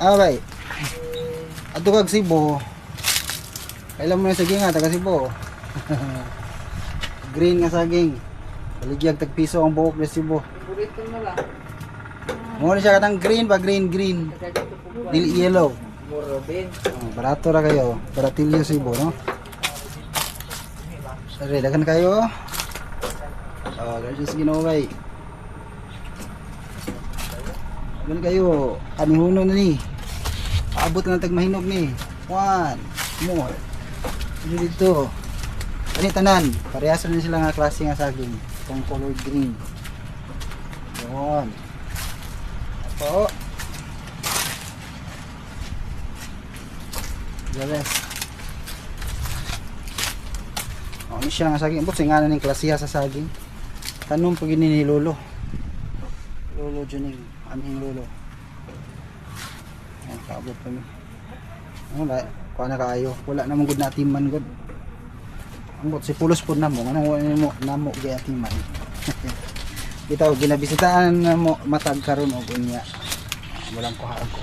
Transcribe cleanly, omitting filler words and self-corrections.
Abay. Ato kag Cebu. Kailan mo yung saging nga, taga Cebu. Green nga saging. Baligyag tag piso ang buhok ni Cebu. Favorito mo lang. Muna siya katang green ba? Green. Dili yellow. Morobin. Oh, barato ra kayo. Baratilyo Cebu, no? Sorry, dagan kayo. Oh, gracias ginaway. Dagan kayo. Anihuno na ni. Paabot na tag mahinog ni. One more. Dito. Ani tanan. Parehas na sila nga klase nga saging. Itong color green. Yun. Apo. Yes. Oh, ini siya nga saging. Bukod nga na ng klasiha sa saging. Tanong pag ni Lolo. Lolo Juning. Aming Lolo. Ayan, kaabot kami. Wala. Kuha na kaayo. Wala namang good na atiman good. Ang bot si pulos po na mo. Anong wala mo namo gaya atiman. Kita ginabisitaan na mo matag karon og unya. Walang kuhaan ko.